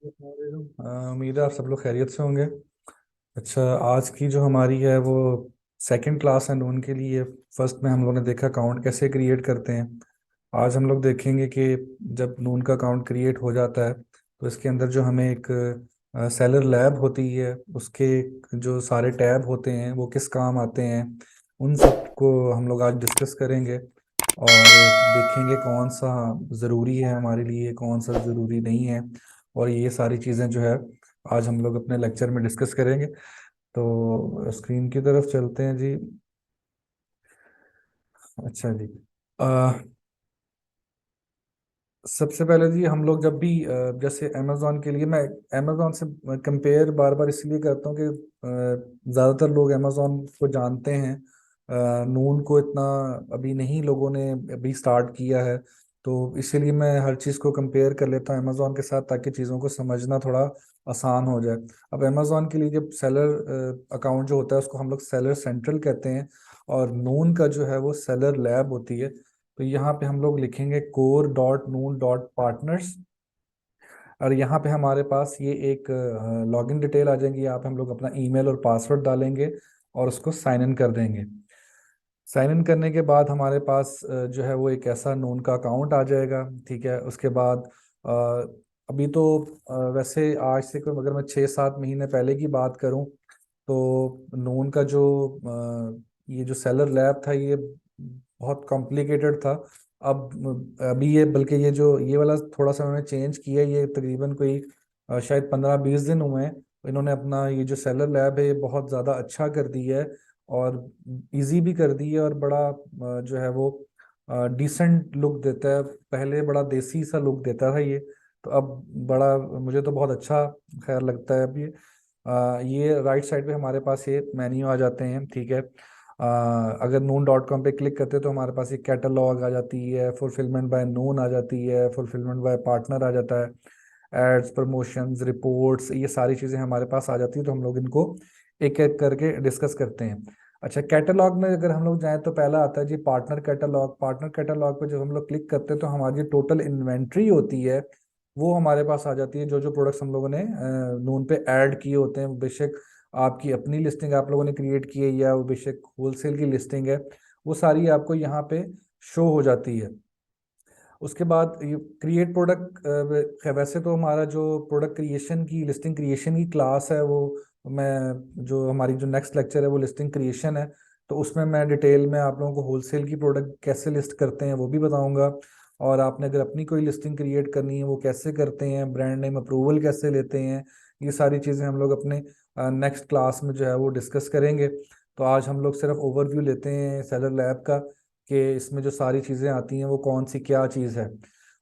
उम्मीद है आप सब लोग खैरियत से होंगे। अच्छा, आज की जो हमारी है वो सेकंड क्लास है नून के लिए। फर्स्ट में हम लोग ने देखा अकाउंट कैसे क्रिएट करते हैं। आज हम लोग देखेंगे कि जब नून का अकाउंट क्रिएट हो जाता है तो इसके अंदर जो हमें एक सेलर लैब होती है उसके जो सारे टैब होते हैं वो किस काम आते हैं, उन सब को हम लोग आज डिस्कस करेंगे। और देखेंगे कौन सा ज़रूरी है हमारे लिए, कौन सा ज़रूरी नहीं है। और ये सारी चीज़ें जो है आज हम लोग अपने लेक्चर में डिस्कस करेंगे। तो स्क्रीन की तरफ चलते हैं जी। अच्छा जी। अ, सबसे पहले जी हम लोग जब भी जैसे अमेजोन के लिए, मैं अमेजोन से कंपेयर बार बार इसलिए करता हूँ कि ज़्यादातर लोग अमेजोन को जानते हैं। नून को इतना अभी नहीं लोगों ने अभी स्टार्ट किया है। तो इसीलिए मैं हर चीज़ को कंपेयर कर लेता हूँ अमेजोन के साथ, ताकि चीज़ों को समझना थोड़ा आसान हो जाए। अब अमेजोन के लिए जब सेलर अकाउंट जो होता है उसको हम लोग सेलर सेंट्रल कहते हैं, और नून का जो है वो सेलर लैब होती है। तो यहाँ पे हम लोग लिखेंगे core.noon.partners, और यहाँ पे हमारे पास ये एक लॉगिन डिटेल आ जाएंगी। यहाँ पे हम लोग अपना ईमेल और पासवर्ड डालेंगे और उसको साइन इन कर देंगे। साइन इन करने के बाद हमारे पास जो है वो एक ऐसा नून का अकाउंट आ जाएगा। ठीक है, उसके बाद अ, अभी तो वैसे आज से कोई, अगर मैं 6-7 महीने पहले की बात करूं तो नून का जो ये जो सेलर लैब था ये बहुत कॉम्प्लिकेटेड था। अब अभी ये, बल्कि ये जो ये वाला थोड़ा सा उन्होंने चेंज किया है। ये तकरीबन कोई शायद 15-20 दिन हुए हैं। इन्होंने अपना ये जो सेलर लैब है ये बहुत ज़्यादा अच्छा कर दिया है और इजी भी कर दी है, और बड़ा जो है वो डिसेंट लुक देता है। पहले बड़ा देसी सा लुक देता था ये, तो अब बड़ा, मुझे तो बहुत अच्छा खैर लगता है अब ये। ये राइट साइड पे हमारे पास ये मेन्यू आ जाते हैं। ठीक है, अगर noon.com पे क्लिक करते हैं तो हमारे पास ये कैटलॉग आ जाती है, फुलफिलमेंट बाय नून आ जाती है, फुलफिलमेंट बाय पार्टनर आ जाता है, एड्स, प्रमोशंस, रिपोर्ट्स, ये सारी चीज़ें हमारे पास आ जाती है। तो हम लोग इनको एक एक करके डिस्कस करते हैं। अच्छा, कैटलॉग में अगर हम लोग जाएं तो पहला आता है जी पार्टनर कैटलॉग। पार्टनर कैटलॉग पे जब हम लोग क्लिक करते हैं तो हमारी टोटल इन्वेंट्री होती है वो हमारे पास आ जाती है। जो जो प्रोडक्ट्स हम लोगों ने नून पे ऐड किए होते हैं, बेशक आपकी अपनी लिस्टिंग आप लोगों ने क्रिएट की है या वो बेशक होलसेल की लिस्टिंग है, वो सारी आपको यहाँ पे शो हो जाती है। उसके बाद क्रिएट प्रोडक्ट, वैसे तो हमारा जो प्रोडक्ट क्रिएशन की, लिस्टिंग क्रिएशन की क्लास है वो, मैं जो हमारी जो नेक्स्ट लेक्चर है वो लिस्टिंग क्रिएशन है। तो उसमें मैं डिटेल में आप लोगों को होलसेल की प्रोडक्ट कैसे लिस्ट करते हैं वो भी बताऊंगा। और आपने अगर अपनी कोई लिस्टिंग क्रिएट करनी है वो कैसे करते हैं, ब्रांड नेम अप्रूवल कैसे लेते हैं, ये सारी चीज़ें हम लोग अपने नेक्स्ट क्लास में जो है वो डिस्कस करेंगे। तो आज हम लोग सिर्फ ओवरव्यू लेते हैं सेलर लैब का, कि इसमें जो सारी चीज़ें आती हैं वो कौन सी क्या चीज़ है।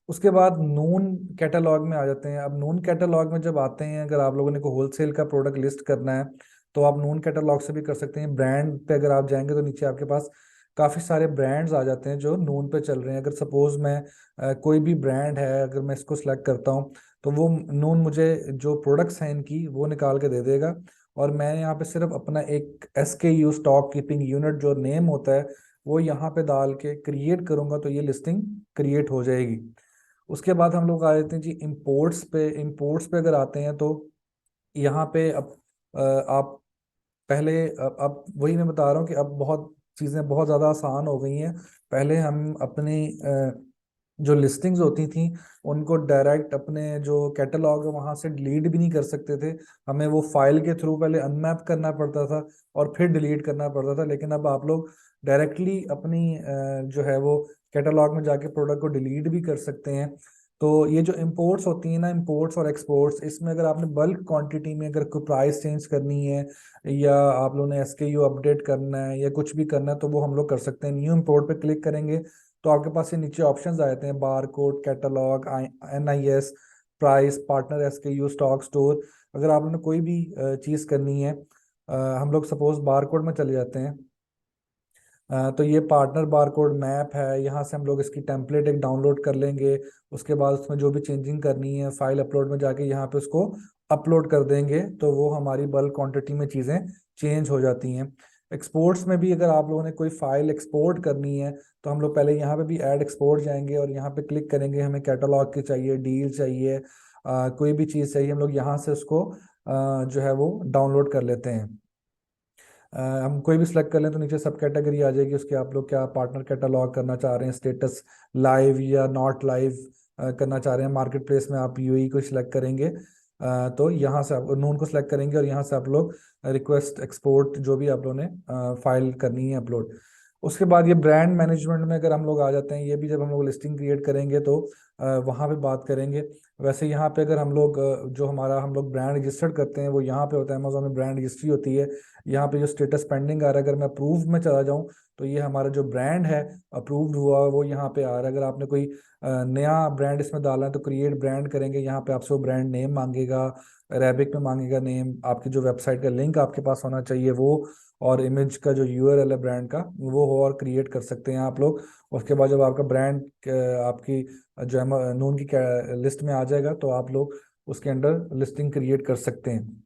उसके बाद नून कैटलॉग में आ जाते हैं। अब नून कैटलॉग में जब आते हैं, अगर आप लोगों ने को होलसेल का प्रोडक्ट लिस्ट करना है तो आप नून कैटलॉग से भी कर सकते हैं। ब्रांड पे अगर आप जाएंगे तो नीचे आपके पास काफ़ी सारे ब्रांड्स आ जाते हैं जो नून पे चल रहे हैं। अगर सपोज मैं कोई भी ब्रांड है, अगर मैं इसको सिलेक्ट करता हूँ तो वो नून मुझे जो प्रोडक्ट्स हैं इनकी वो निकाल के दे देगा। और मैं यहाँ पे सिर्फ अपना एक SKU, स्टॉक कीपिंग यूनिट, जो नेम होता है वो यहाँ पे डाल के क्रिएट करूंगा तो ये लिस्टिंग क्रिएट हो जाएगी। उसके बाद हम लोग आ जाते हैं जी इंपोर्ट्स पे। इंपोर्ट्स पे अगर आते हैं तो यहाँ पे अब आप पहले, अब वही मैं बता रहा हूँ कि अब बहुत चीज़ें बहुत ज़्यादा आसान हो गई हैं। पहले हम अपनी जो लिस्टिंग्स होती थी उनको डायरेक्ट अपने जो कैटलॉग है वहां से डिलीट भी नहीं कर सकते थे। हमें वो फाइल के थ्रू पहले अनमैप करना पड़ता था और फिर डिलीट करना पड़ता था। लेकिन अब आप लोग डायरेक्टली अपनी जो है वो कैटलॉग में जाके प्रोडक्ट को डिलीट भी कर सकते हैं। तो ये जो इंपोर्ट्स होती है ना, इंपोर्ट्स और एक्सपोर्ट्स, इसमें अगर आपने बल्क क्वांटिटी में अगर कोई प्राइस चेंज करनी है या आप लोगों ने SKU अपडेट करना है या कुछ भी करना है तो वो हम लोग कर सकते हैं। न्यू इंपोर्ट पे क्लिक करेंगे तो आपके पास ये नीचे ऑप्शंस आ जाते हैं, bar code, catalogue, NIS, price, partner SKU, stock store. अगर आप लोगों ने कोई भी चीज़ करनी है, हम लोग सपोज बार कोड में चले जाते हैं। तो ये पार्टनर बारकोड मैप है, यहाँ से हम लोग इसकी टेम्पलेट एक डाउनलोड कर लेंगे। उसके बाद उसमें जो भी चेंजिंग करनी है फाइल अपलोड में जाके यहाँ पे उसको अपलोड कर देंगे तो वो हमारी बल्क क्वांटिटी में चीज़ें चेंज हो जाती हैं। एक्सपोर्ट्स में भी अगर आप लोगों ने कोई फाइल एक्सपोर्ट करनी है तो हम लोग पहले यहाँ पे भी ऐड एक्सपोर्ट जाएंगे और यहाँ पे क्लिक करेंगे। हमें कैटलॉग की चाहिए, डील चाहिए, कोई भी चीज़ चाहिए हम लोग यहाँ से उसको जो है वो डाउनलोड कर लेते हैं। हम कोई भी सिलेक्ट कर लें तो नीचे सब कैटेगरी आ जाएगी उसके, आप लोग क्या पार्टनर कैटलॉग करना चाह रहे हैं, स्टेटस लाइव या नॉट लाइव करना चाह रहे हैं। मार्केट प्लेस में आप यूएई को सिलेक्ट करेंगे, तो यहाँ से आप नून को सिलेक्ट करेंगे और यहाँ से आप लोग रिक्वेस्ट एक्सपोर्ट जो भी आप लोगों ने फाइल करनी है अपलोड। उसके बाद ये ब्रांड मैनेजमेंट में अगर हम लोग आ जाते हैं, ये भी जब हम लोग लिस्टिंग क्रिएट करेंगे तो वहाँ पे बात करेंगे। वैसे यहाँ पे अगर हम लोग जो हमारा हम लोग ब्रांड रजिस्टर्ड करते हैं वो यहाँ पे होता है, अमेजोन में ब्रांड रजिस्ट्री होती है। यहाँ पे जो स्टेटस पेंडिंग आ रहा है, अगर मैं अप्रूव में चला जाऊँ तो ये हमारा जो ब्रांड है अप्रूव्ड हुआ वो यहाँ पे आ रहा है। अगर आपने कोई नया ब्रांड इसमें डालना है तो क्रिएट ब्रांड करेंगे, यहाँ पे आपसे वो ब्रांड नेम मांगेगा, अरेबिक में मांगेगा नेम, आपकी जो वेबसाइट का लिंक आपके पास होना चाहिए वो, और इमेज का जो यूआरएल है ब्रांड का वो हो, और क्रिएट कर सकते हैं आप लोग। उसके बाद जब आपका ब्रांड आपकी जो है नून की लिस्ट में आ जाएगा तो आप लोग उसके अंडर लिस्टिंग क्रिएट कर सकते हैं।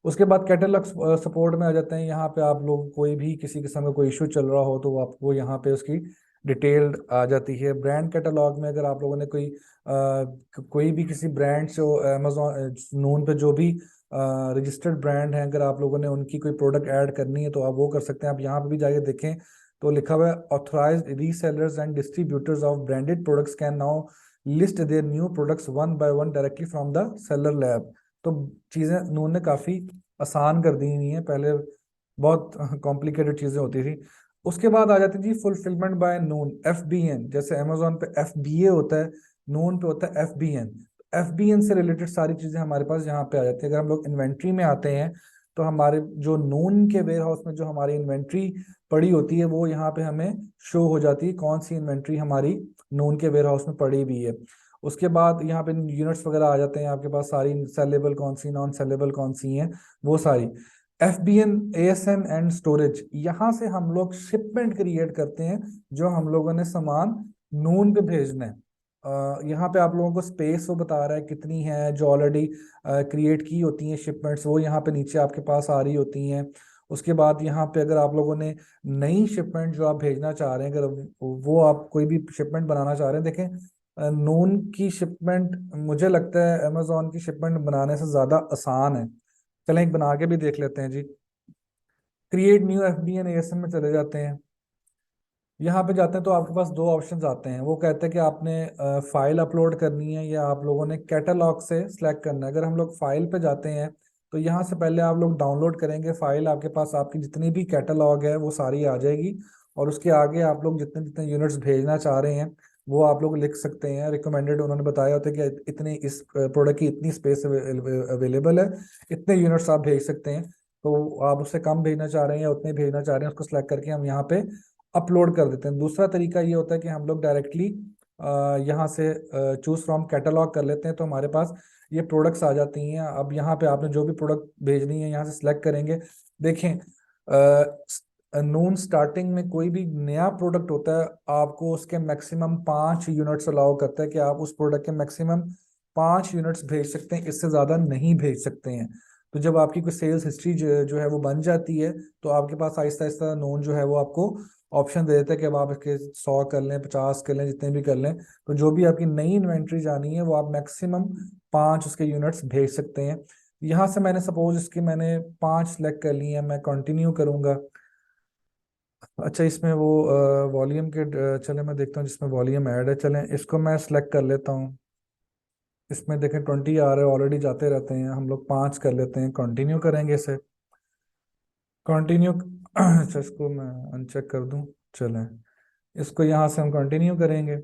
उसके बाद कैटलॉग सपोर्ट में आ जाते हैं। यहाँ पे आप लोग कोई भी किसी किस्म का कोई इशू चल रहा हो तो आपको यहाँ पे उसकी डिटेल्ड आ जाती है। ब्रांड कैटलॉग में अगर आप लोगों ने कोई भी किसी ब्रांड से अमेजोन नून पे जो भी रजिस्टर्ड ब्रांड है, अगर आप लोगों ने उनकी कोई प्रोडक्ट ऐड करनी है तो आप वो कर सकते हैं। आप यहाँ पे भी जाके देखें तो लिखा हुआ है authorised resellers and distributors of branded products can now list their new products one by one directly from the seller lab. तो चीज़ें उन्होंने काफ़ी आसान कर दी हुई हैं, पहले बहुत कॉम्प्लिकेटेड चीज़ें होती थी। उसके बाद आ जाती थी फुलफिलमेंट बाय नून, FBN। जैसे अमेजोन पे FBA होता है, नून पे होता है FBN। FBN से रिलेटेड सारी चीज़ें हमारे पास यहाँ पे आ जाती है। अगर हम लोग इन्वेंट्री में आते हैं तो हमारे जो नून के वेयर हाउस में जो हमारी इन्वेंट्री पड़ी होती है वो यहाँ पे हमें शो हो जाती है, कौन सी इन्वेंट्री हमारी नून के वेयर हाउस में पड़ी हुई है। उसके बाद यहाँ पे यूनिट्स वगैरह आ जाते हैं आपके पास, सारी सेलेबल कौन सी, नॉन सेलेबल कौन सी हैं, वो सारी। FBN, ASN एंड स्टोरेज, यहाँ से हम लोग शिपमेंट क्रिएट करते हैं जो हम लोगों ने सामान नून पे भेजना है। यहाँ पे आप लोगों को स्पेस वो बता रहा है कितनी है, जो ऑलरेडी क्रिएट की होती हैं शिपमेंट्स वो यहाँ पे नीचे आपके पास आ रही होती हैं। उसके बाद यहाँ पे अगर आप लोगों ने नई शिपमेंट जो आप भेजना चाह रहे हैं, अगर वो आप कोई भी शिपमेंट बनाना चाह रहे हैं, देखें नून की शिपमेंट मुझे लगता है अमेजोन की शिपमेंट बनाने से ज़्यादा आसान है। चलें एक बना के भी देख लेते हैं जी। क्रिएट न्यू FBN ASN में चले जाते हैं। यहाँ पे जाते हैं तो आपके पास दो ऑप्शंस आते हैं। वो कहते हैं कि आपने फाइल अपलोड करनी है या आप लोगों ने कैटलॉग से सिलेक्ट करना है। अगर हम लोग फाइल पे जाते हैं तो यहाँ से पहले आप लोग डाउनलोड करेंगे फाइल, आपके पास आपकी जितनी भी कैटलॉग है वो सारी आ जाएगी, और उसके आगे आप लोग जितने जितने यूनिट्स भेजना चाह रहे हैं वो आप लोग लिख सकते हैं। रिकमेंडेड उन्होंने बताया होता है कि इतनी इस प्रोडक्ट की इतनी स्पेस अवेलेबल है, इतने यूनिट्स आप भेज सकते हैं। तो आप उससे कम भेजना चाह रहे हैं या उतने भेजना चाह रहे हैं, उसको सिलेक्ट करके हम यहाँ पे अपलोड कर देते हैं। दूसरा तरीका ये होता है कि हम लोग डायरेक्टली यहाँ से चूज फ्रॉम कैटलॉग कर लेते हैं, तो हमारे पास ये प्रोडक्ट्स आ जाती हैं। अब यहाँ पे आपने जो भी प्रोडक्ट भेजनी है यहाँ से सिलेक्ट करेंगे। देखें नून स्टार्टिंग में कोई भी नया प्रोडक्ट होता है आपको उसके मैक्सिमम 5 यूनिट्स अलाउ करता है कि आप उस प्रोडक्ट के मैक्सिमम 5 यूनिट्स भेज सकते हैं, इससे ज़्यादा नहीं भेज सकते हैं। तो जब आपकी कोई सेल्स हिस्ट्री जो है वो बन जाती है तो आपके पास आहिस्ता आहिस्ता नून जो है वो आपको ऑप्शन दे देता है कि अब आप इसके 100 कर लें, 50 कर लें, जितने भी कर लें। तो जो भी आपकी नई इन्वेंट्री जानी है वो आप मैक्सिमम 5 उसके यूनिट्स भेज सकते हैं। यहाँ से मैंने सपोज इसकी मैंने 5 सेलेक्ट कर ली है, मैं कंटिन्यू करूंगा। अच्छा इसमें वो वॉल्यूम के चले मैं देखता हूँ जिसमें वॉल्यूम ऐड है, चलें इसको मैं सेलेक्ट कर लेता हूँ। इसमें देखें 20 आ रहे ऑलरेडी जाते रहते हैं, हम लोग 5 कर लेते हैं, कंटिन्यू करेंगे इसे। कंटिन्यू अच्छा इसको मैं अनचेक कर दूं, चलें इसको यहाँ से हम कंटिन्यू करेंगे।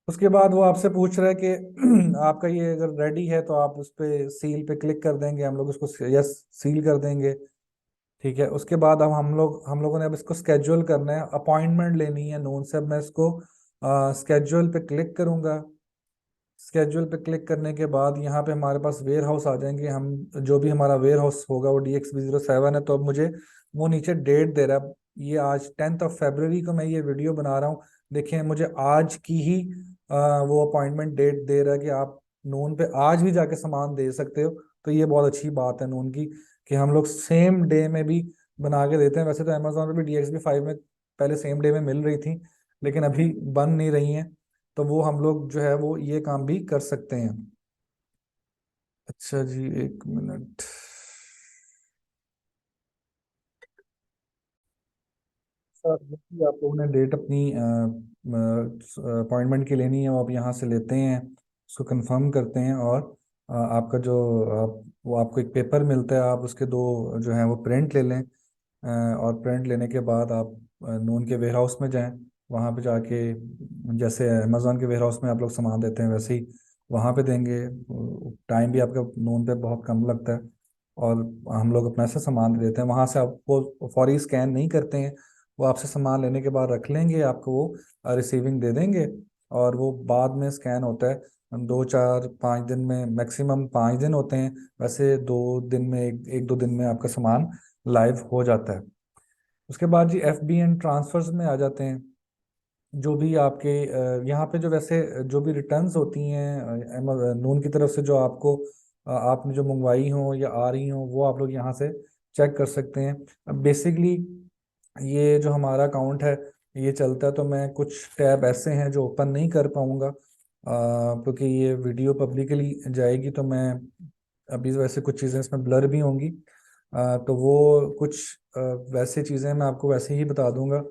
उसके बाद वो आपसे पूछ रहा है कि आपका ये अगर रेडी है तो आप उस पे सील पे क्लिक कर देंगे, हम लोग उसको यस सील कर देंगे। ठीक है, उसके बाद अब हम लोगों ने अब इसको स्केड्यूल करना है, अपॉइंटमेंट लेनी है नून से। अब मैं इसको स्केड्यूल पे क्लिक करूंगा। स्केड्यूल पे क्लिक करने के बाद यहाँ पे हमारे पास वेयर हाउस आ जाएंगे। हम जो भी हमारा वेयर हाउस होगा वो DXB07 है। तो अब मुझे वो नीचे डेट दे रहा है, ये आज 10 फरवरी को मैं ये वीडियो बना रहा हूँ। देखिए मुझे आज की ही वो अपॉइंटमेंट डेट दे रहा है कि आप नून पे आज भी जाके सामान दे सकते हो। तो ये बहुत अच्छी बात है नून की कि हम लोग सेम डे में भी बना के देते हैं। वैसे तो अमेजोन पे भी DXB5 में पहले सेम डे में मिल रही थी, लेकिन अभी बन नहीं रही हैं, तो वो हम लोग जो है वो ये काम भी कर सकते हैं। अच्छा जी, 1 मिनट। सर जैसे आप लोगों ने डेट अपनी अपॉइंटमेंट की लेनी है, वो आप यहाँ से लेते हैं, उसको कंफर्म करते हैं, और आपका जो वो आपको एक पेपर मिलता है, आप उसके दो जो है वो प्रिंट ले लें। और प्रिंट लेने के बाद आप नून के वेयर हाउस में जाएं। वहाँ पे जाके जैसे अमेज़ॉन के वेयर हाउस में आप लोग सामान देते हैं, वैसे ही वहाँ पे देंगे। टाइम भी आपका नून पे बहुत कम लगता है, और हम लोग अपना से सामान दे देते हैं। वहाँ से आपको फौरी स्कैन नहीं करते हैं, वो आपसे सामान लेने के बाद रख लेंगे, आपको वो रिसीविंग दे देंगे, और वो बाद में स्कैन होता है। 2 4 5 दिन में, मैक्सिमम 5 दिन होते हैं, वैसे 2 दिन में, एक 2 दिन में आपका सामान लाइव हो जाता है। उसके बाद जी FBN ट्रांसफर्स में आ जाते हैं। जो भी आपके यहाँ पे जो वैसे जो भी रिटर्न्स होती हैं नून की तरफ से, जो आपको आपने जो मंगवाई हो या आ रही हो, वो आप लोग यहाँ से चेक कर सकते हैं। बेसिकली ये जो हमारा अकाउंट है ये चलता है, तो मैं कुछ टैब ऐसे हैं जो ओपन नहीं कर पाऊँगा, क्योंकि ये वीडियो पब्लिकली जाएगी, तो मैं अभी वैसे कुछ चीज़ें इसमें ब्लर भी होंगी। तो वो कुछ वैसे चीज़ें मैं आपको वैसे ही बता दूंगा।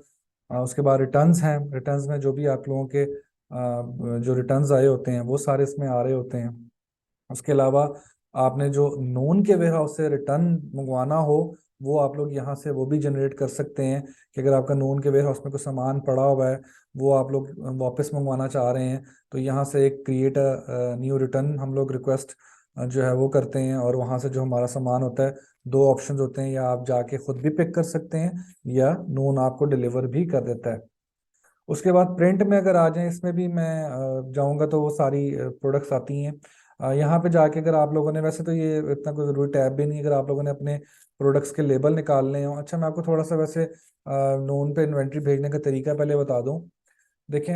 उसके बाद रिटर्न्स हैं, रिटर्न्स में जो भी आप लोगों के जो रिटर्न्स आए होते हैं वो सारे इसमें आ रहे होते हैं। उसके अलावा आपने जो नोन के वेयर हाउस से रिटर्न मंगवाना हो, वो आप लोग यहाँ से वो भी जनरेट कर सकते हैं, कि अगर आपका नोन के वेयर हाउस में कोई सामान पड़ा हुआ है, वो आप लोग वापस मंगवाना चाह रहे हैं, तो यहाँ से एक क्रिएट न्यू रिटर्न हम लोग रिक्वेस्ट जो है वो करते हैं, और वहाँ से जो हमारा सामान होता है, दो ऑप्शन होते हैं, या आप जाके खुद भी पिक कर सकते हैं, या नोन आपको डिलीवर भी कर देता है। उसके बाद प्रिंट में अगर आ जाएं, इसमें भी मैं जाऊंगा तो वो सारी प्रोडक्ट्स आती हैं। यहाँ पे जाके अगर आप लोगों ने, वैसे तो ये इतना कोई ज़रूरी टैब भी नहीं है, अगर आप लोगों ने अपने प्रोडक्ट्स के लेबल निकालने हो। अच्छा, मैं आपको थोड़ा सा वैसे नोन पे इन्वेंट्री भेजने का तरीका पहले बता दूं। देखें,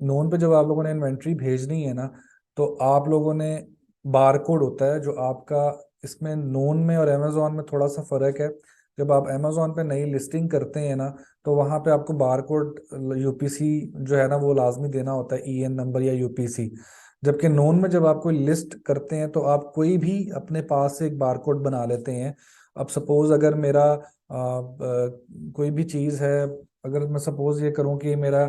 नोन पे जब आप लोगों ने इन्वेंट्री भेजनी है ना, तो आप लोगों ने बार कोड होता है जो आपका, इसमें नोन में और अमेजोन में थोड़ा सा फर्क है। जब आप अमेजोन पे नई लिस्टिंग करते हैं ना, तो वहाँ पे आपको बार कोड यूपीसी जो है ना वो लाजमी देना होता है, EN नंबर या यूपीसी। जबकि नोन में जब आप कोई लिस्ट करते हैं, तो आप कोई भी अपने पास से एक बार कोड बना लेते हैं। अब सपोज अगर मेरा कोई भी चीज़ है, अगर मैं सपोज ये करूं कि मेरा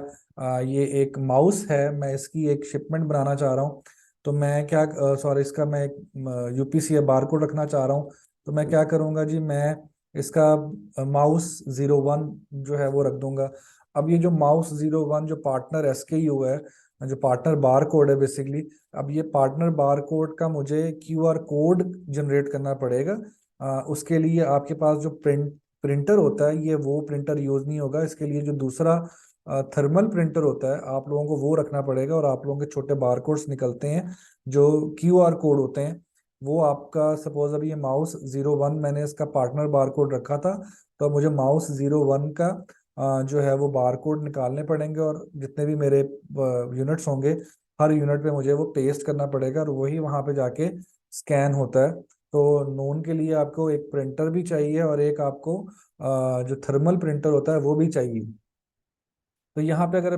ये एक माउस है, मैं इसकी एक शिपमेंट बनाना चाह रहा हूँ, तो मैं क्या, सॉरी, इसका मैं एक यूपीसी या बार कोड रखना चाह रहा हूँ, तो मैं क्या करूँगा जी, मैं इसका माउस 01 जो है वो रख दूंगा। अब ये जो माउस 01 जो पार्टनर SKU है, जो पार्टनर बार कोड है बेसिकली, अब ये पार्टनर बार कोड का मुझे QR कोड जनरेट करना पड़ेगा। उसके लिए आपके पास जो प्रिंटर होता है, ये वो प्रिंटर यूज नहीं होगा। इसके लिए जो दूसरा थर्मल प्रिंटर होता है, आप लोगों को वो रखना पड़ेगा, और आप लोगों के छोटे बारकोड्स निकलते हैं जो QR कोड होते हैं। वो आपका सपोज अभी ये माउस 01, मैंने इसका पार्टनर बारकोड रखा था, तो अब मुझे माउस 01 का जो है वो बारकोड निकालने पड़ेंगे, और जितने भी मेरे यूनिट्स होंगे, हर यूनिट पे मुझे वो पेस्ट करना पड़ेगा, और वही वहां पे जाके स्कैन होता है। तो नोन के लिए आपको एक प्रिंटर भी चाहिए, और एक आपको जो थर्मल प्रिंटर होता है वो भी चाहिए। तो यहाँ पे अगर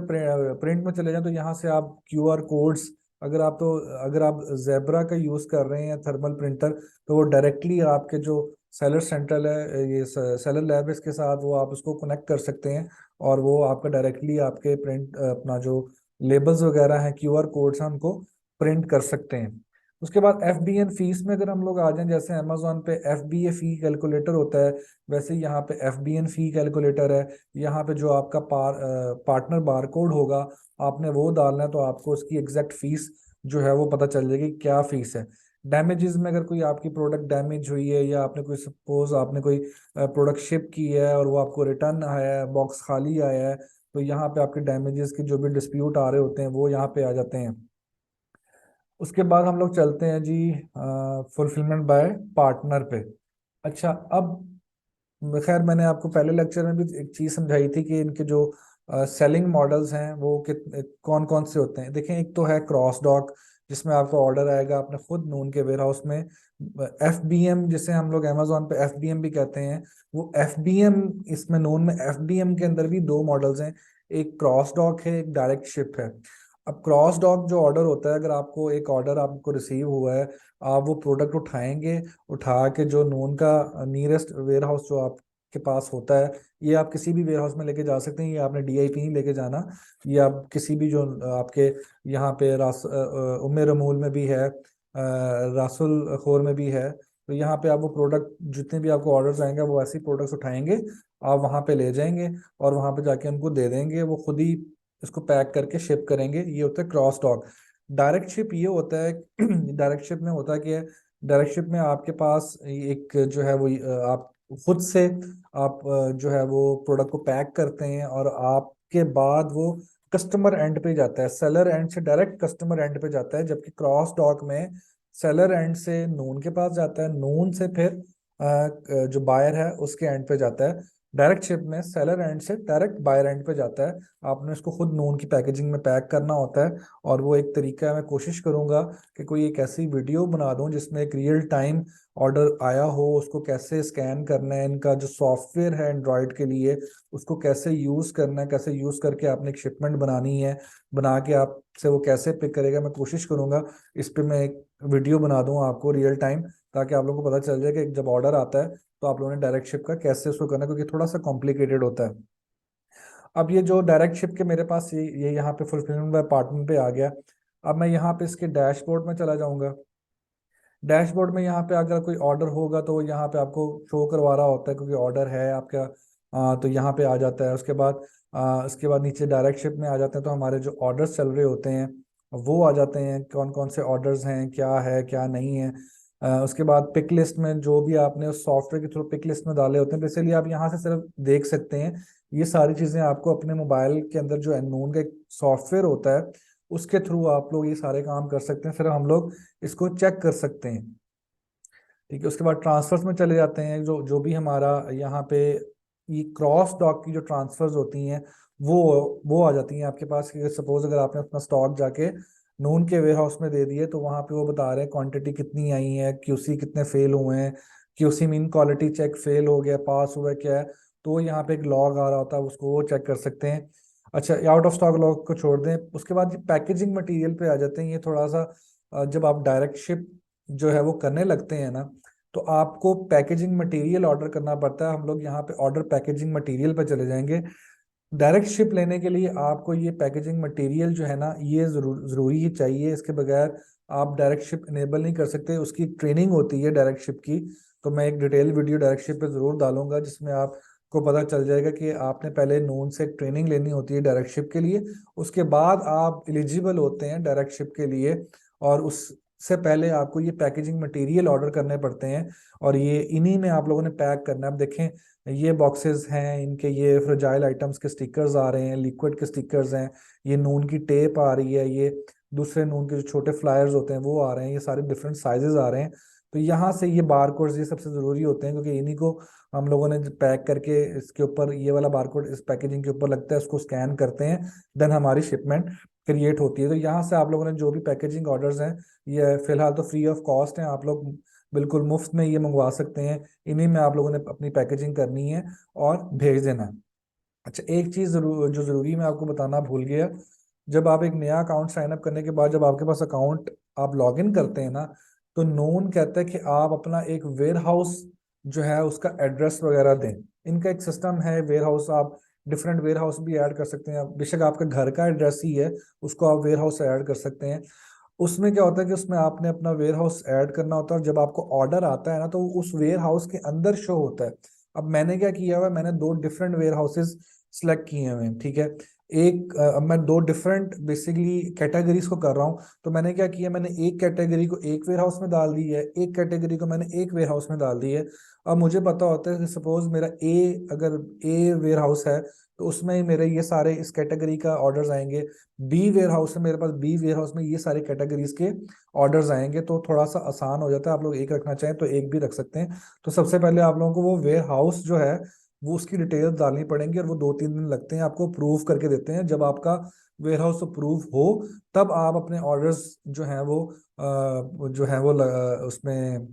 प्रिंट में चले जाएं, तो यहाँ से आप QR कोड्स, अगर आप जेब्रा का यूज़ कर रहे हैं थर्मल प्रिंटर, तो वो डायरेक्टली आपके जो सेलर सेंट्रल है, ये सेलर लैब, इसके साथ वो आप उसको कनेक्ट कर सकते हैं, और वो आपका डायरेक्टली आपके प्रिंट अपना जो लेबल्स वगैरह हैं, QR कोड्स हैं, उनको प्रिंट कर सकते हैं। उसके बाद FBN फीस में अगर हम लोग आ जाएं, जैसे अमेजोन पे FBA फी कैलकुलेटर होता है, वैसे ही यहाँ पे FBN फी कैलकुलेटर है। यहाँ पे जो आपका पार्टनर बारकोड होगा, आपने वो डालना है, तो आपको उसकी एग्जैक्ट फीस जो है वो पता चल जाएगी क्या फीस है। डैमेजेस में अगर कोई आपकी प्रोडक्ट डैमेज हुई है, या आपने कोई, सपोज आपने कोई प्रोडक्ट शिप की है और वो आपको रिटर्न आया है, बॉक्स खाली आया है, तो यहाँ पे आपके डैमेजेस के जो भी डिस्प्यूट आ रहे होते हैं वो यहाँ पे आ जाते हैं। उसके बाद हम लोग चलते हैं जी फुलफिलमेंट बाय पार्टनर पे। अच्छा, अब खैर मैंने आपको पहले लेक्चर में भी एक चीज समझाई थी कि इनके जो सेलिंग मॉडल्स हैं वो कौन कौन से होते हैं। देखें, एक तो है क्रॉस डॉक, जिसमें आपको ऑर्डर आएगा अपने खुद नून के वेयर हाउस में। FBM, जिसे हम लोग अमेजोन पे FBM भी कहते हैं, वो FBM, इसमें नून में FBM के अंदर भी दो मॉडल्स हैं। एक क्रॉस डॉक है, एक डायरेक्ट शिप है। अब क्रॉस डॉक जो ऑर्डर होता है, अगर आपको एक ऑर्डर आपको रिसीव हुआ है, आप वो प्रोडक्ट उठाएंगे, उठा के जो नोन का नियरेस्ट वेयर हाउस जो आपके पास होता है, ये आप किसी भी वेयर हाउस में लेके जा सकते हैं, ये आपने डीआईपी नहीं लेके जाना। ये आप किसी भी जो आपके यहाँ पे उम्मे रमूल में भी है, रासुल खोर में भी है, तो यहाँ पे आप वो प्रोडक्ट जितने भी आपको ऑर्डर्स आएंगे वो ऐसे प्रोडक्ट्स उठाएंगे, आप वहाँ पे ले जाएंगे और वहाँ पे जाके उनको दे देंगे, वो खुद ही इसको पैक करके शिप करेंगे। ये होता है क्रॉस डॉक। डायरेक्ट शिप ये होता है डायरेक्ट शिप में होता है कि डायरेक्ट शिप में आपके पास एक जो है वो आप खुद से आप जो है वो प्रोडक्ट को पैक करते हैं और आपके बाद वो कस्टमर एंड पे जाता है, सेलर एंड से डायरेक्ट कस्टमर एंड पे जाता है। जबकि क्रॉस डॉक में सेलर एंड से नून के पास जाता है, नून से फिर जो बायर है उसके एंड पे जाता है। डायरेक्ट शिप में सेलर एंड से डायरेक्ट बायर एंड पे जाता है। आपने इसको खुद नून की पैकेजिंग में पैक करना होता है। और वो एक तरीका है, मैं कोशिश करूंगा कि कोई एक ऐसी वीडियो बना दूं जिसमें एक रियल टाइम ऑर्डर आया हो, उसको कैसे स्कैन करना है, इनका जो सॉफ्टवेयर है एंड्रॉयड के लिए उसको कैसे यूज करना है, कैसे यूज करके आपने एक शिपमेंट बनानी है, बना के आपसे वो कैसे पिक करेगा। मैं कोशिश करूंगा इस पे मैं एक वीडियो बना दूं आपको रियल टाइम, ताकि आप लोगों को पता चल जाए कि जब ऑर्डर आता है तो आप लोगों ने डायरेक्ट शिप का कैसे उसको करना है, क्योंकि थोड़ा सा कॉम्प्लिकेटेड होता है। अब ये जो डायरेक्ट शिप के मेरे पास ये यहाँ पे फुलफिलमेंट बाय पार्टनर पे आ गया। अब मैं यहाँ पे इसके डैशबोर्ड में चला जाऊंगा। डैशबोर्ड में यहाँ पे अगर कोई ऑर्डर होगा तो वो यहाँ पे आपको शो करवा रहा होता है, क्योंकि ऑर्डर है आपका। तो यहाँ पे आ जाता है। उसके बाद नीचे डायरेक्ट शिप में आ जाते हैं, तो हमारे जो ऑर्डर्स चल रहे होते हैं वो आ जाते हैं, कौन कौन से ऑर्डर्स हैं, क्या है क्या नहीं है। उसके बाद पिक लिस्ट में जो भी आपने उस सॉफ्टवेयर के थ्रू पिक लिस्ट में डाले होते हैं, बेसिकली आप यहाँ से सिर्फ देख सकते हैं। ये सारी चीज़ें आपको अपने मोबाइल के अंदर जो अननोन का एक सॉफ्टवेयर होता है उसके थ्रू आप लोग ये सारे काम कर सकते हैं, सिर्फ हम लोग इसको चेक कर सकते हैं। ठीक है। उसके बाद ट्रांसफर्स में चले जाते हैं। जो जो भी हमारा यहाँ पे ये क्रॉस डॉक की जो ट्रांसफर्स होती हैं वो आ जाती हैं आपके पास। कि सपोज अगर आपने अपना स्टॉक जाके नून के वेयर हाउस में दे दिए, तो वहाँ पे वो बता रहे हैं क्वांटिटी कितनी आई है, क्यूसी कितने फेल हुए हैं, QC mean quality check fail हो गया, पास हुआ है, क्या है। तो यहाँ पे एक लॉग आ रहा होता है, उसको वो चेक कर सकते हैं। अच्छा, आउट ऑफ स्टॉक लॉग को छोड़ दें। उसके बाद ये पैकेजिंग मटेरियल पे आ जाते हैं। ये थोड़ा सा जब आप डायरेक्ट शिप जो है वो करने लगते हैं ना, तो आपको पैकेजिंग मटेरियल ऑर्डर करना पड़ता है। हम लोग यहाँ पे ऑर्डर पैकेजिंग मटेरियल पे चले जाएंगे। डायरेक्ट शिप लेने के लिए आपको ये पैकेजिंग मटेरियल जो है ना, ये जरूरी ही चाहिए। इसके बगैर आप डायरेक्ट शिप इनेबल नहीं कर सकते। उसकी ट्रेनिंग होती है डायरेक्ट शिप की। तो मैं एक डिटेल वीडियो डायरेक्ट शिप पे जरूर डालूंगा, जिसमें आपको पता चल जाएगा कि आपने पहले नोन से ट्रेनिंग लेनी होती है डायरेक्ट शिप के लिए, उसके बाद आप एलिजिबल होते हैं डायरेक्ट शिप के लिए। और उससे पहले आपको ये पैकेजिंग मटेरियल ऑर्डर करने पड़ते हैं, और ये इन्हीं में आप लोगों ने पैक करना है। अब देखें, ये बॉक्सेस हैं, इनके ये फ्रेजाइल आइटम्स के स्टिकर्स आ रहे हैं, लिक्विड के स्टिकर्स हैं, ये नून की टेप आ रही है, ये दूसरे नून के जो छोटे फ्लायर्स होते हैं वो आ रहे हैं, ये सारे डिफरेंट साइजेस आ रहे हैं। तो यहाँ से ये बारकोड्स ये सबसे ज़रूरी होते हैं, क्योंकि इन्हीं को हम लोगों ने पैक करके इसके ऊपर ये वाला बारकोड इस पैकेजिंग के ऊपर लगता है, उसको स्कैन करते हैं, देन हमारी शिपमेंट क्रिएट होती है। तो यहाँ से आप लोगों ने जो भी पैकेजिंग ऑर्डर्स हैं, ये फिलहाल तो फ्री ऑफ कॉस्ट हैं, आप लोग बिल्कुल मुफ्त में ये मंगवा सकते हैं। इन्हीं में आप लोगों ने अपनी पैकेजिंग करनी है और भेज देना है। अच्छा, एक चीज जो जरूरी मैं आपको बताना भूल गया। जब आप एक नया अकाउंट साइन अप करने के बाद जब आपके पास अकाउंट आप लॉग इन करते हैं ना, तो नोन कहता है कि आप अपना एक वेयर हाउस जो है उसका एड्रेस वगैरह दें। इनका एक सिस्टम है वेयर हाउस, आप डिफरेंट वेयर हाउस भी ऐड कर सकते हैं। बेशक आपका घर का एड्रेस ही है, उसको आप वेयर हाउस ऐड कर सकते हैं। उसमें क्या होता है कि उसमें आपने अपना वेयर हाउस ऐड करना होता है, और जब आपको ऑर्डर आता है ना, तो वो उस वेयर हाउस के अंदर शो होता है। अब मैंने क्या किया हुआ है, मैंने दो डिफरेंट वेयर हाउसेस सिलेक्ट किए हुए हैं। ठीक है। अब मैं दो डिफरेंट बेसिकली कैटेगरीज को कर रहा हूँ। तो मैंने क्या किया, मैंने एक कैटेगरी को एक वेयर हाउस में डाल दी है, एक कैटेगरी को मैंने एक वेयर हाउस में डाल दी है। अब मुझे पता होता है कि सपोज मेरा अगर ए वेयर हाउस है, तो उसमें ही मेरे ये सारे इस कैटेगरी का ऑर्डर्स आएंगे। बी वेयर हाउस है मेरे पास, बी वेयर हाउस में ये सारे कैटेगरीज के ऑर्डर्स आएंगे। तो थोड़ा सा आसान हो जाता है, आप लोग एक रखना चाहें तो एक भी रख सकते हैं। तो सबसे पहले आप लोगों को वो वेयर हाउस जो है वो उसकी डिटेल्स डालनी पड़ेंगी, और वो 2-3 दिन लगते हैं, आपको प्रूव करके देते हैं। जब आपका वेयर हाउस अप्रूव हो, तब आप अपने ऑर्डर्स जो हैं वो जो है वो उसमें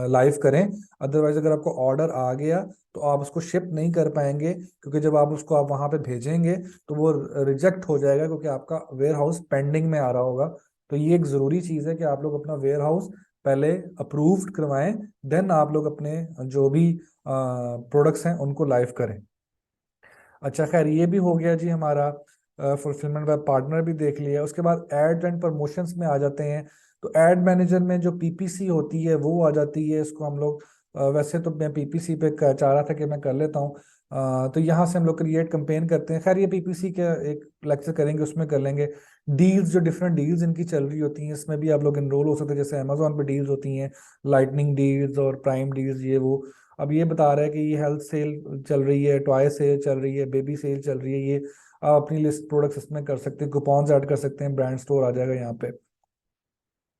लाइव करें। अदरवाइज अगर आपको ऑर्डर आ गया तो आप उसको शिप नहीं कर पाएंगे, क्योंकि जब आप उसको आप वहां पे भेजेंगे तो वो रिजेक्ट हो जाएगा, क्योंकि आपका वेयर हाउस पेंडिंग में आ रहा होगा। तो ये एक ज़रूरी चीज़ है कि आप लोग अपना वेयर हाउस पहले अप्रूव्ड करवाएं, देन आप लोग अपने जो भी प्रोडक्ट्स हैं उनको लाइव करें। अच्छा, खैर ये भी हो गया जी हमारा फुलफिलमेंट वेब पार्टनर भी देख लिया। उसके बाद एड एंड प्रमोशंस में आ जाते हैं। तो एड मैनेजर में जो पीपीसी होती है वो आ जाती है। इसको हम लोग वैसे तो मैं पीपीसी पे चाह रहा था कि मैं कर लेता हूँ। तो यहाँ से हम लोग क्रिएट कैंपेन करते हैं। खैर ये पीपीसी का एक लेक्चर करेंगे, उसमें कर लेंगे। डील्स, जो डिफरेंट डील्स इनकी चल रही होती हैं, इसमें भी आप लोग इनरोल हो सकते हैं। जैसे अमेजोन पे डील्स होती हैं, लाइटनिंग डील्स और प्राइम डील्स, ये वो। अब ये बता रहा है कि ये हेल्थ सेल चल रही है, टॉय सेल चल रही है, बेबी सेल चल रही है, ये आप अपनी लिस्ट प्रोडक्ट्स इसमें कर सकते हैं, कूपन्स ऐड कर सकते हैं, ब्रांड स्टोर आ जाएगा यहाँ पे।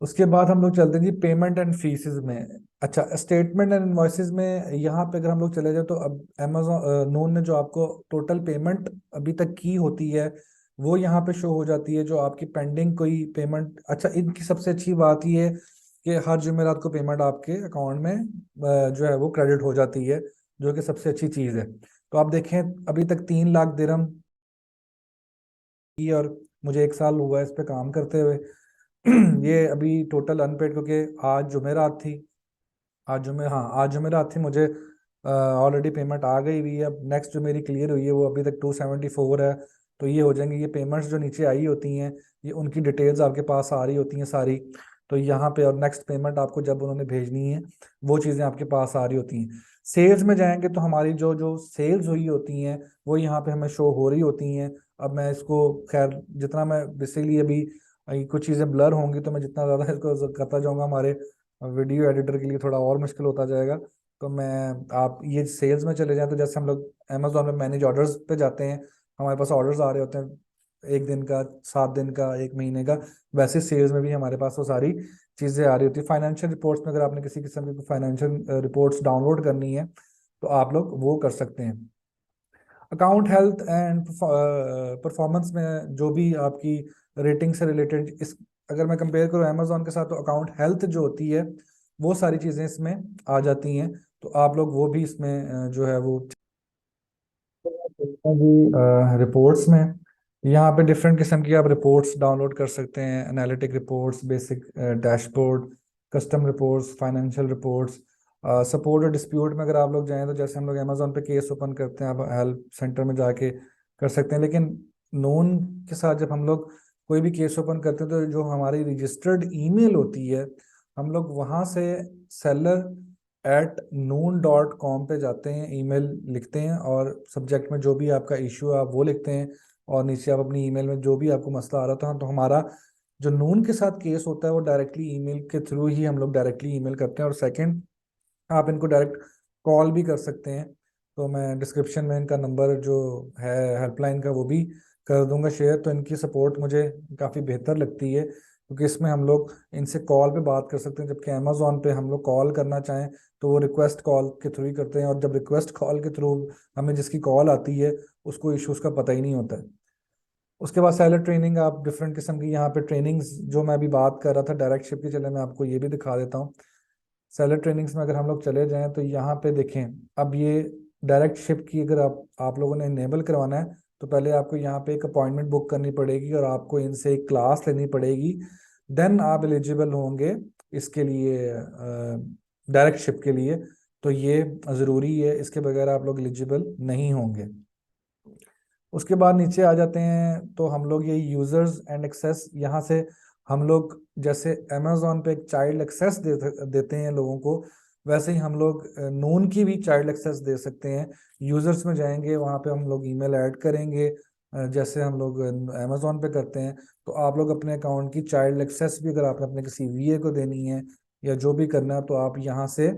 उसके बाद हम लोग चलते हैं जी पेमेंट एंड फीसेस में। अच्छा, स्टेटमेंट एंड इनवॉइसेस में यहाँ पे अगर हम लोग चले जाए तो अब अमेजोन नून ने जो आपको टोटल पेमेंट अभी तक की होती है वो यहाँ पे शो हो जाती है, जो आपकी पेंडिंग कोई पेमेंट। अच्छा, इनकी सबसे अच्छी बात ये है कि हर जुमेरात को पेमेंट आपके अकाउंट में जो है वो क्रेडिट हो जाती है, जो कि सबसे अच्छी चीज़ है। तो आप देखें, अभी तक 3 लाख दिरहम की, और मुझे 1 साल हुआ है इस पे काम करते हुए। ये अभी टोटल अनपेड, क्योंकि आज जुमेरात थी, आज जुमेरात थी, मुझे ऑलरेडी पेमेंट आ गई हुई है। अब नेक्स्ट जो मेरी क्लियर हुई है वो अभी तक 274 है। तो ये हो जाएंगे, ये पेमेंट्स जो नीचे आई होती हैं, ये उनकी डिटेल्स आपके पास आ रही होती हैं सारी। तो यहाँ पे, और नेक्स्ट पेमेंट आपको जब उन्होंने भेजनी है वो चीज़ें आपके पास आ रही होती हैं। सेल्स में जाएंगे तो हमारी जो जो सेल्स हुई होती हैं वो यहाँ पे हमें शो हो रही होती हैं। अब मैं इसको, खैर जितना मैं बेसिकली अभी कुछ चीज़ें ब्लर होंगी तो मैं जितना ज़्यादा इसको करता जाऊंगा, हमारे वीडियो एडिटर के लिए थोड़ा और मुश्किल होता जाएगा। तो मैं, आप ये सेल्स में चले जाएं तो जैसे हम लोग अमेजोन में मैनेज ऑर्डर्स पे जाते हैं, हमारे पास ऑर्डर्स आ रहे होते हैं 1 दिन का, 7 दिन का, 1 महीने का। वैसे सेल्स में भी हमारे पास वो सारी चीज़ें आ रही होती है। फाइनेंशियल रिपोर्ट्स में अगर आपने किसी किस्म की फाइनेंशियल रिपोर्ट्स डाउनलोड करनी है तो आप लोग वो कर सकते हैं। अकाउंट हेल्थ एंड परफॉर्मेंस में जो भी आपकी रेटिंग से रिलेटेड, इस अगर मैं कंपेयर करूँ अमेजोन के साथ, तो अकाउंट हेल्थ जो होती है वो सारी चीज़ें इसमें आ जाती हैं। तो आप लोग वो भी इसमें जो है वो जी रिपोर्ट्स में, यहाँ पे डिफरेंट किस्म की आप रिपोर्ट्स डाउनलोड कर सकते हैं। Analytic reports, basic dashboard, custom reports, financial reports. Support और डिस्प्यूट में अगर आप लोग जाएं तो जैसे हम लोग अमेजोन पे केस ओपन करते हैं, आप हेल्प सेंटर में जाके कर सकते हैं। लेकिन नोन के साथ जब हम लोग कोई भी केस ओपन करते हैं तो जो हमारी रजिस्टर्ड ईमेल होती है, हम लोग वहाँ से seller@noon.com पे जाते हैं, ईमेल लिखते हैं और सब्जेक्ट में जो भी आपका इशू है आप वो लिखते हैं, और नीचे आप अपनी ईमेल में जो भी आपको मसला आ रहा था, तो हमारा जो नून के साथ केस होता है वो डायरेक्टली ईमेल के थ्रू ही हम लोग डायरेक्टली ईमेल करते हैं। और सेकंड, आप इनको डायरेक्ट कॉल भी कर सकते हैं। तो मैं डिस्क्रिप्शन में इनका नंबर जो है हेल्पलाइन का वो भी कर दूंगा शेयर। तो इनकी सपोर्ट मुझे काफ़ी बेहतर लगती है, क्योंकि इसमें हम लोग इनसे कॉल पे बात कर सकते हैं, जबकि अमेजोन पे हम लोग कॉल करना चाहें तो वो रिक्वेस्ट कॉल के थ्रू ही करते हैं, और जब रिक्वेस्ट कॉल के थ्रू हमें जिसकी कॉल आती है उसको इश्यूज का पता ही नहीं होता है। उसके बाद सैलर ट्रेनिंग, आप डिफरेंट किस्म की यहाँ पे ट्रेनिंग्स, जो मैं अभी बात कर रहा था डायरेक्ट शिप की, चले मैं आपको ये भी दिखा देता हूँ। सैलर ट्रेनिंग्स में अगर हम लोग चले जाएं तो यहाँ पे देखें, अब ये डायरेक्ट शिप की अगर आप लोगों ने इनेबल करवाना है तो पहले आपको यहाँ पे एक अपॉइंटमेंट बुक करनी पड़ेगी और आपको इनसे एक क्लास लेनी पड़ेगी। देन आप एलिजिबल होंगे इसके लिए, डायरेक्ट शिप के लिए। तो ये ज़रूरी है, इसके बगैर आप लोग एलिजिबल नहीं होंगे। उसके बाद नीचे आ जाते हैं तो हम लोग ये यूजर्स एंड एक्सेस, यहाँ से हम लोग जैसे अमेजोन पे एक चाइल्ड एक्सेस देते हैं लोगों को, वैसे ही हम लोग नून की भी चाइल्ड एक्सेस दे सकते हैं। यूजर्स में जाएंगे, वहाँ पे हम लोग ईमेल ऐड करेंगे, जैसे हम लोग अमेजोन पे करते हैं। तो आप लोग अपने अकाउंट की चाइल्ड एक्सेस भी, अगर आपने अपने किसी वीए को देनी है या जो भी करना है, तो आप यहाँ से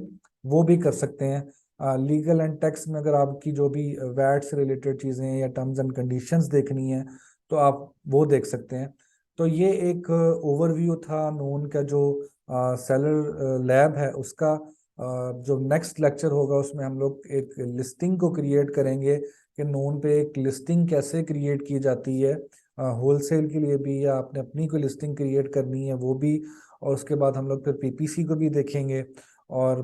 वो भी कर सकते हैं। लीगल एंड टैक्स में अगर आपकी जो भी वैट से रिलेटेड चीज़ें हैं या टर्म्स एंड कंडीशंस देखनी है तो आप वो देख सकते हैं। तो ये एक ओवरव्यू था नून का, जो सेलर लैब है उसका। जो नेक्स्ट लेक्चर होगा उसमें हम लोग एक लिस्टिंग को क्रिएट करेंगे कि नून पे एक लिस्टिंग कैसे क्रिएट की जाती है, होलसेल के लिए भी, या आपने अपनी कोई लिस्टिंग क्रिएट करनी है वो भी। और उसके बाद हम लोग फिर पीपीसी को भी देखेंगे, और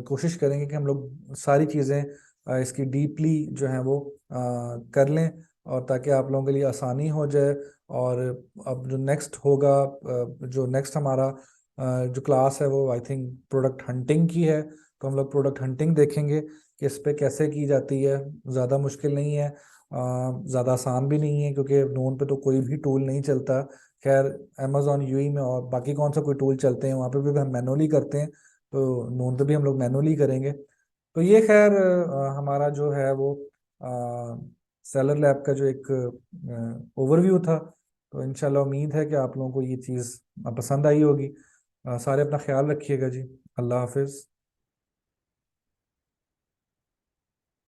कोशिश करेंगे कि हम लोग सारी चीज़ें इसकी डीपली जो है वो कर लें, और ताकि आप लोगों के लिए आसानी हो जाए। और अब जो नेक्स्ट होगा, जो नेक्स्ट हमारा जो क्लास है वो आई थिंक प्रोडक्ट हंटिंग की है। तो हम लोग प्रोडक्ट हंटिंग देखेंगे कि इस पे कैसे की जाती है। ज़्यादा मुश्किल नहीं है, ज़्यादा आसान भी नहीं है, क्योंकि नोन पे तो कोई भी टूल नहीं चलता। खैर, अमेजोन यूई में और बाकी कौन सा कोई टूल चलते हैं, वहाँ पे भी हम मैनुअली करते हैं, तो नोन पे भी हम लोग मैनुअली करेंगे। तो ये खैर हमारा जो है वो सेलर लैब का जो एक ओवरव्यू था। तो इंशाल्लाह उम्मीद है कि आप लोगों को ये चीज़ पसंद आई होगी। सारे अपना ख्याल रखिएगा जी। अल्लाह हाफिज़।